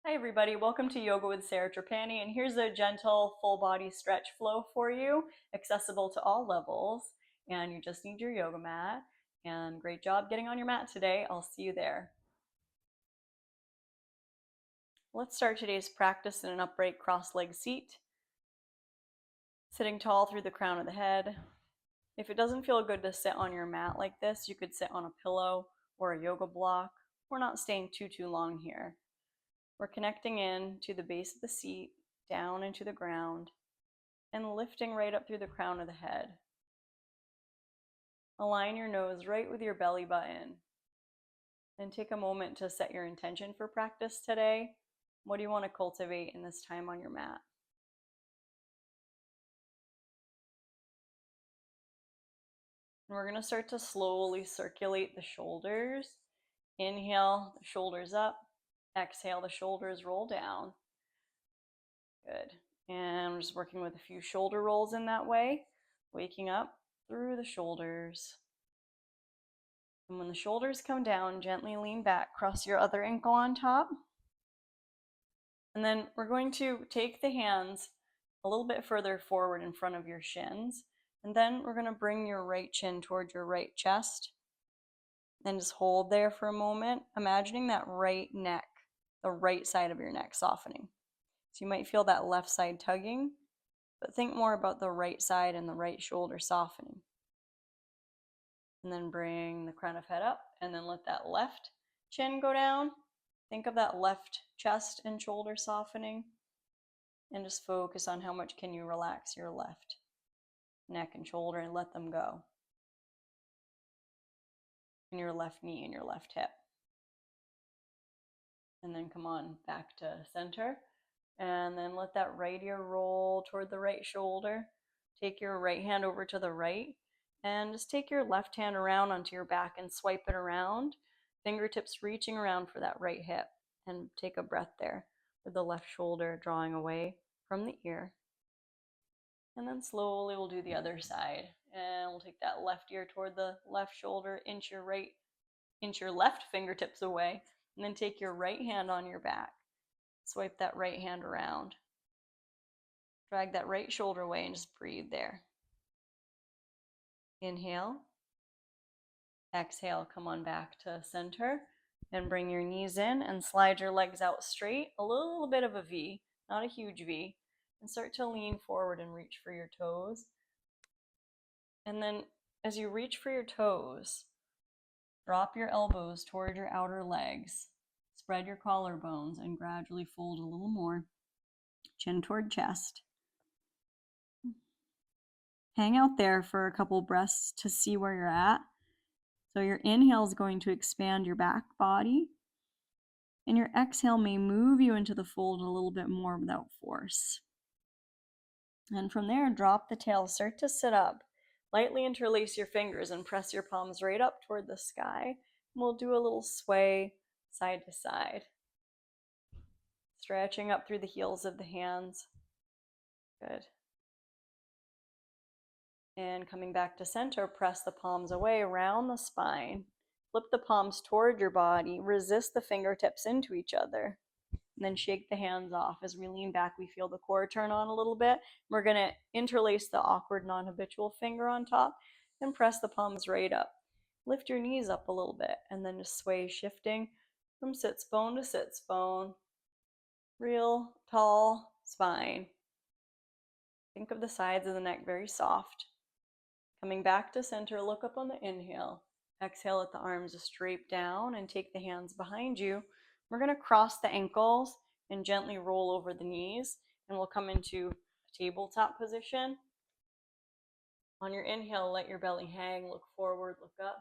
Hi everybody, welcome to Yoga with Sarah Trapani, and here's a gentle full body stretch flow for you, accessible to all levels, and you just need your yoga mat. And great job getting on your mat today. I'll see you there. Let's start today's practice in an upright cross-legged seat, sitting tall through the crown of the head. If it doesn't feel good to sit on your mat like this, you could sit on a pillow or a yoga block. We're not staying too long here. We're connecting in to the base of the seat, down into the ground, and lifting right up through the crown of the head. Align your nose right with your belly button. And take a moment to set your intention for practice today. What do you want to cultivate in this time on your mat? And we're going to start to slowly circulate the shoulders. Inhale, the shoulders up. Exhale, the shoulders roll down. Good. And we're just working with a few shoulder rolls in that way. Waking up through the shoulders. And when the shoulders come down, gently lean back, cross your other ankle on top. And then we're going to take the hands a little bit further forward in front of your shins. And then we're going to bring your right chin towards your right chest. Then just hold there for a moment, imagining that right neck, the right side of your neck softening. So you might feel that left side tugging, but think more about the right side and the right shoulder softening. And then bring the crown of head up, and then let that left chin go down. Think of that left chest and shoulder softening, and just focus on how much can you relax your left neck and shoulder and let them go. And your left knee and your left hip. And then come on back to center, and then let that right ear roll toward the right shoulder. Take your right hand over to the right, and just take your left hand around onto your back and swipe it around, fingertips reaching around for that right hip, and take a breath there with the left shoulder drawing away from the ear. And then slowly we'll do the other side, and we'll take that left ear toward the left shoulder, inch your left fingertips away, and then take your right hand on your back. Swipe that right hand around. Drag that right shoulder away and just breathe there. Inhale. Exhale, come on back to center and bring your knees in and slide your legs out straight, a little bit of a V, not a huge V, and start to lean forward and reach for your toes. And then as you reach for your toes, drop your elbows toward your outer legs, spread your collarbones, and gradually fold a little more, chin toward chest. Hang out there for a couple breaths to see where you're at. So your inhale is going to expand your back body, and your exhale may move you into the fold a little bit more without force. And from there, drop the tail, start to sit up. Lightly interlace your fingers and press your palms right up toward the sky. We'll do a little sway side to side. Stretching up through the heels of the hands. Good. And coming back to center, press the palms away around the spine. Flip the palms toward your body. Resist the fingertips into each other. And then shake the hands off. As we lean back, we feel the core turn on a little bit. We're going to interlace the awkward non-habitual finger on top and press the palms right up. Lift your knees up a little bit and then just sway, shifting from sits bone to sits bone. Real tall spine. Think of the sides of the neck very soft. Coming back to center, look up on the inhale. Exhale, let the arms just drape down and take the hands behind you. We're going to cross the ankles and gently roll over the knees, and we'll come into a tabletop position. On your inhale, let your belly hang, look forward, look up.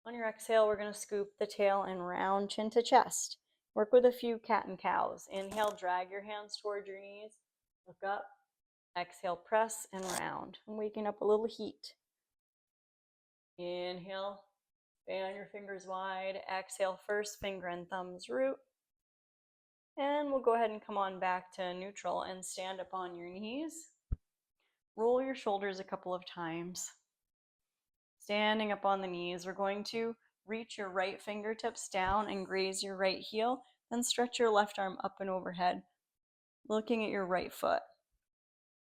On your exhale, we're going to scoop the tail and round chin to chest. Work with a few cat and cows. Inhale, drag your hands toward your knees, look up. Exhale, press and round. I'm waking up a little heat. Inhale, fan your fingers wide. Exhale, first finger and thumbs root. And we'll go ahead and come on back to neutral and stand up on your knees. Roll your shoulders a couple of times. Standing up on the knees, we're going to reach your right fingertips down and graze your right heel. Then stretch your left arm up and overhead, looking at your right foot.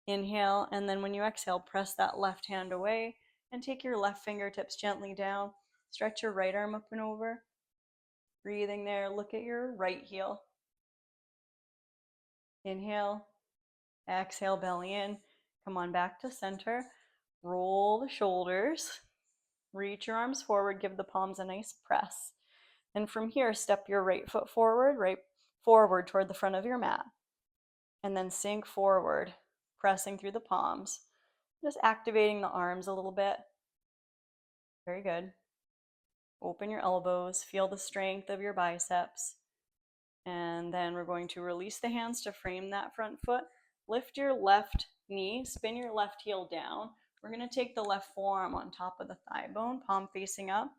Inhale, and then when you exhale, press that left hand away and take your left fingertips gently down. Stretch your right arm up and over. Breathing there, look at your right heel. Inhale, exhale, belly in. Come on back to center. Roll the shoulders. Reach your arms forward, give the palms a nice press. And from here, step your right foot forward, right forward toward the front of your mat. And then sink forward, pressing through the palms. Just activating the arms a little bit. Very good. Open your elbows, feel the strength of your biceps. And then we're going to release the hands to frame that front foot. Lift your left knee, spin your left heel down. We're going to take the left forearm on top of the thigh bone, palm facing up.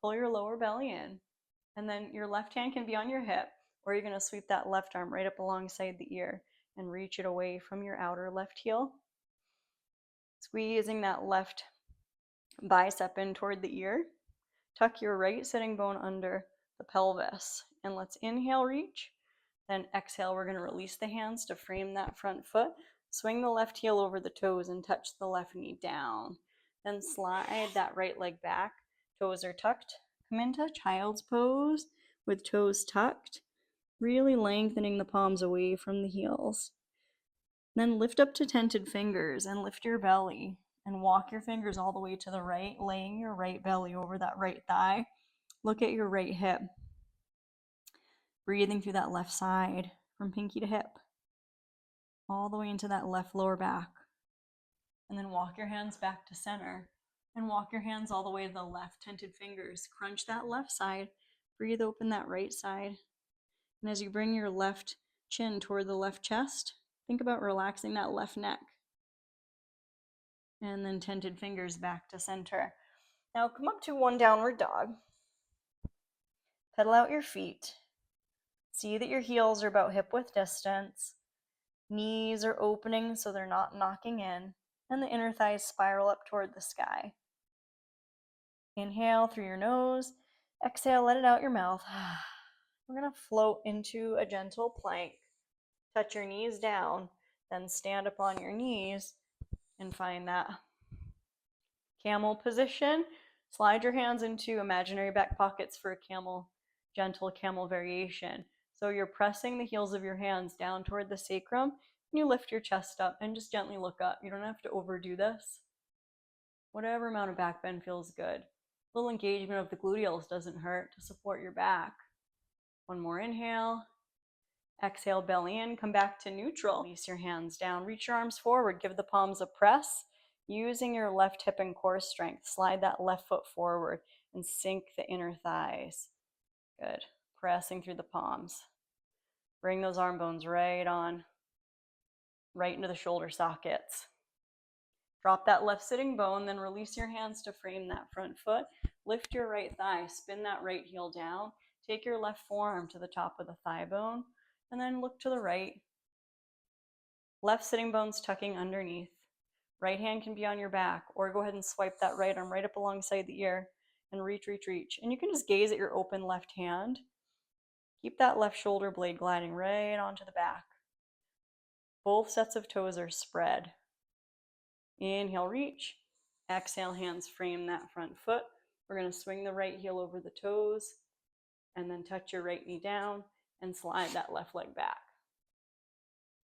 Pull your lower belly in. And then your left hand can be on your hip, or you're going to sweep that left arm right up alongside the ear and reach it away from your outer left heel. Squeezing that left bicep in toward the ear. Tuck your right sitting bone under the pelvis. And let's inhale, reach. Then exhale, we're going to release the hands to frame that front foot. Swing the left heel over the toes and touch the left knee down. Then slide that right leg back. Toes are tucked. Come into child's pose with toes tucked, really lengthening the palms away from the heels. Then lift up to tented fingers and lift your belly and walk your fingers all the way to the right, laying your right belly over that right thigh. Look at your right hip. Breathing through that left side from pinky to hip, all the way into that left lower back. And then walk your hands back to center and walk your hands all the way to the left, tented fingers. Crunch that left side, breathe open that right side. And as you bring your left chin toward the left chest, think about relaxing that left neck. And then tented fingers back to center. Now come up to one downward dog. Pedal out your feet. See that your heels are about hip width distance. Knees are opening so they're not knocking in. And the inner thighs spiral up toward the sky. Inhale through your nose. Exhale, let it out your mouth. We're going to float into a gentle plank. Touch your knees down, then stand up on your knees and find that camel position. Slide your hands into imaginary back pockets for a camel, gentle camel variation. So you're pressing the heels of your hands down toward the sacrum, and you lift your chest up and just gently look up. You don't have to overdo this. Whatever amount of back bend feels good. A little engagement of the gluteals doesn't hurt to support your back. One more inhale. Exhale, belly in, come back to neutral. Release your hands down, reach your arms forward, give the palms a press. Using your left hip and core strength, slide that left foot forward and sink the inner thighs. Good. Pressing through the palms. Bring those arm bones right on, right into the shoulder sockets. Drop that left sitting bone, then release your hands to frame that front foot. Lift your right thigh, spin that right heel down. Take your left forearm to the top of the thigh bone, and then look to the right. Left sitting bone's tucking underneath. Right hand can be on your back, or go ahead and swipe that right arm right up alongside the ear and reach, reach, reach. And you can just gaze at your open left hand. Keep that left shoulder blade gliding right onto the back. Both sets of toes are spread. Inhale, reach. Exhale, hands frame that front foot. We're going to swing the right heel over the toes and then touch your right knee down and slide that left leg back.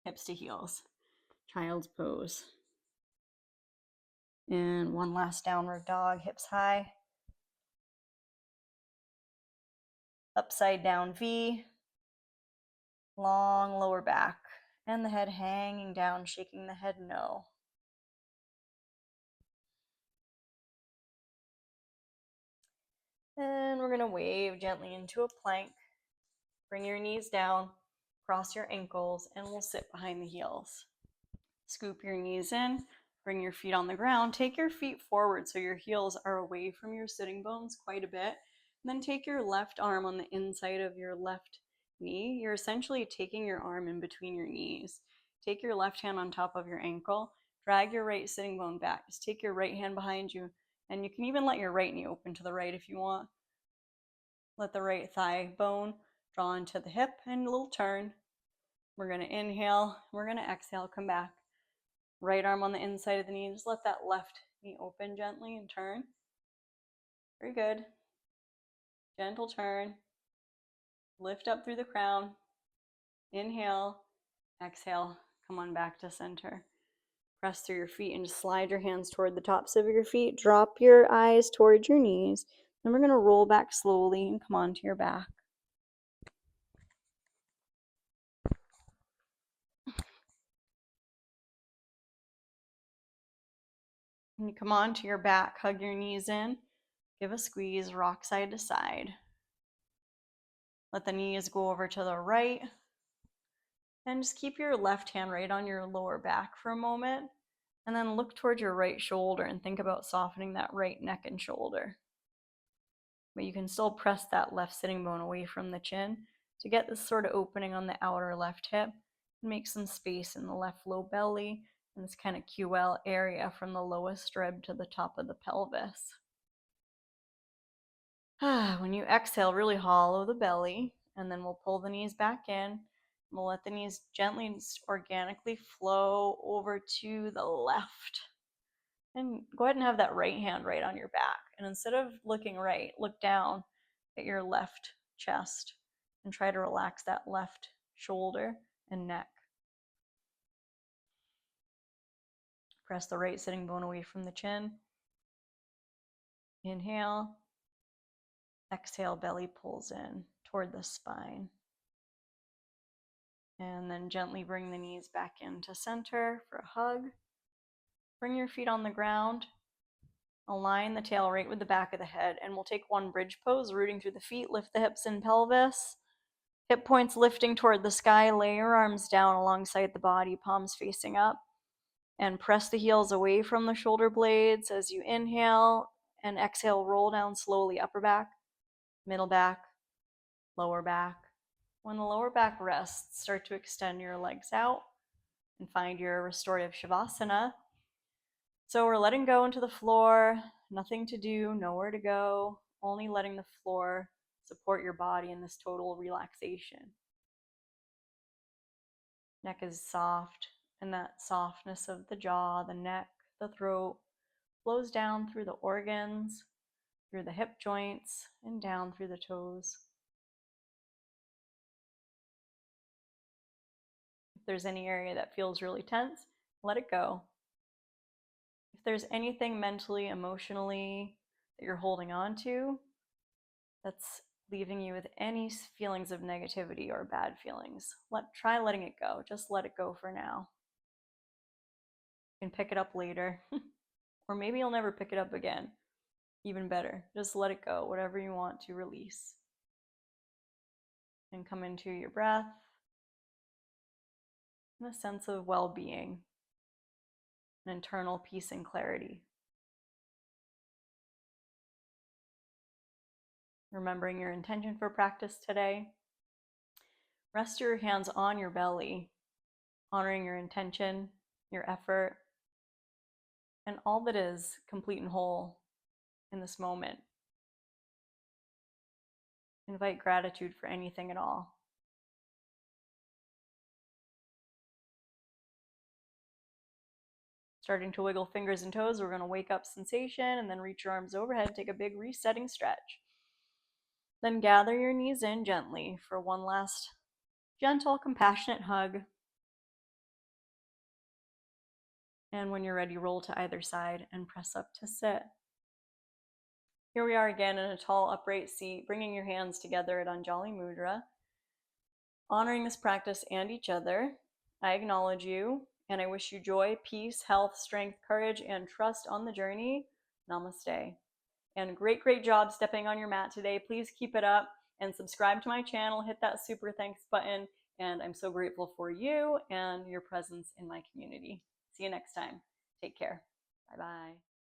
Hips to heels. Child's pose. And one last downward dog, hips high. Upside down V. Long lower back. And the head hanging down, shaking the head no. And we're going to wave gently into a plank. Bring your knees down, cross your ankles, and we'll sit behind the heels. Scoop your knees in, bring your feet on the ground. Take your feet forward so your heels are away from your sitting bones quite a bit. And then take your left arm on the inside of your left knee. You're essentially taking your arm in between your knees. Take your left hand on top of your ankle. Drag your right sitting bone back. Just take your right hand behind you. And you can even let your right knee open to the right if you want. Let the right thigh bone Draw into the hip and a little turn. We're going to inhale. We're going to exhale. Come back. Right arm on the inside of the knee. Just let that left knee open gently and turn. Very good. Gentle turn. Lift up through the crown. Inhale. Exhale. Come on back to center. Press through your feet and just slide your hands toward the tops of your feet. Drop your eyes towards your knees. Then we're going to roll back slowly and come onto your back. When you come onto your back, hug your knees in. Give a squeeze, rock side to side. Let the knees go over to the right. And just keep your left hand right on your lower back for a moment. And then look towards your right shoulder and think about softening that right neck and shoulder. But you can still press that left sitting bone away from the chin to get this sort of opening on the outer left hip and make some space in the left low belly and this kind of QL area from the lowest rib to the top of the pelvis. When you exhale, really hollow the belly, and then we'll pull the knees back in. We'll let the knees gently and organically flow over to the left. And go ahead and have that right hand right on your back. And instead of looking right, look down at your left chest and try to relax that left shoulder and neck. Press the right sitting bone away from the chin. Inhale. Exhale, belly pulls in toward the spine. And then gently bring the knees back into center for a hug. Bring your feet on the ground. Align the tail right with the back of the head. And we'll take one bridge pose, rooting through the feet. Lift the hips and pelvis. Hip points lifting toward the sky. Lay your arms down alongside the body, palms facing up. And press the heels away from the shoulder blades as you inhale. And exhale, roll down slowly. Upper back, middle back, lower back. When the lower back rests, start to extend your legs out and find your restorative shavasana. So we're letting go into the floor, nothing to do, nowhere to go, only letting the floor support your body in this total relaxation. Neck is soft, and that softness of the jaw, the neck, the throat flows down through the organs, through the hip joints, and down through the toes. If there's any area that feels really tense, let it go. If there's anything mentally, emotionally that you're holding on to that's leaving you with any feelings of negativity or bad feelings, try letting it go. Just let it go for now. You can pick it up later, or maybe you'll never pick it up again. Even better, just let it go, whatever you want to release. And come into your breath and a sense of well-being, an internal peace and clarity. Remembering your intention for practice today. Rest your hands on your belly, honoring your intention, your effort, and all that is complete and whole in this moment. Invite gratitude for anything at all. Starting to wiggle fingers and toes, we're going to wake up sensation and then reach your arms overhead, take a big resetting stretch. Then gather your knees in gently for one last gentle, compassionate hug. And when you're ready, roll to either side and press up to sit. Here we are again in a tall, upright seat, bringing your hands together at Anjali Mudra. Honoring this practice and each other, I acknowledge you, and I wish you joy, peace, health, strength, courage, and trust on the journey. Namaste. And great job stepping on your mat today. Please keep it up and subscribe to my channel. Hit that super thanks button. And I'm so grateful for you and your presence in my community. See you next time. Take care. Bye-bye.